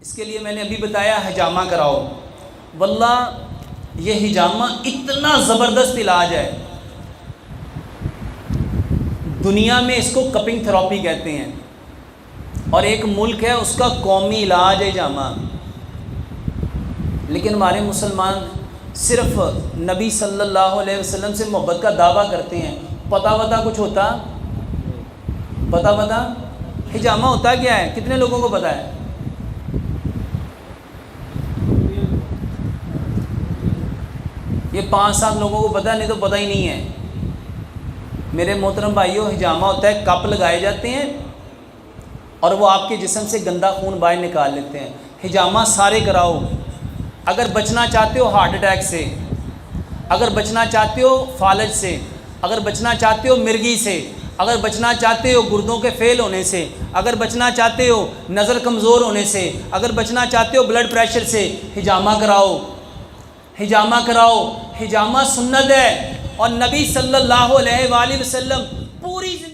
اس کے لیے میں نے ابھی بتایا حجامہ کراؤ. واللہ یہ حجامہ اتنا زبردست علاج ہے، دنیا میں اس کو کپنگ تھراپی کہتے ہیں، اور ایک ملک ہے اس کا قومی علاج ہے حجامہ. لیکن ہمارے مسلمان صرف نبی صلی اللہ علیہ وسلم سے محبت کا دعویٰ کرتے ہیں. پتہ کچھ ہوتا؟ پتہ حجامہ ہوتا کیا ہے؟ کتنے لوگوں کو پتہ ہے؟ یہ 5-7 لوگوں کو پتہ ہے، نہیں تو پتہ ہی نہیں ہے. میرے محترم بھائیوں، حجامہ ہوتا ہے کپ لگائے جاتے ہیں اور وہ آپ کے جسم سے گندا خون باہر نکال لیتے ہیں. حجامہ سارے کراؤ. اگر بچنا چاہتے ہو ہارٹ اٹیک سے، اگر بچنا چاہتے ہو فالج سے، اگر بچنا چاہتے ہو مرگی سے، اگر بچنا چاہتے ہو گردوں کے فیل ہونے سے، اگر بچنا چاہتے ہو نظر کمزور ہونے سے، اگر بچنا چاہتے ہو بلڈ پریشر سے، حجامہ کراؤ. حجامہ کراؤ. حجامہ سنت ہے، اور نبی صلی اللہ علیہ وآلہ وسلم پوری زندگی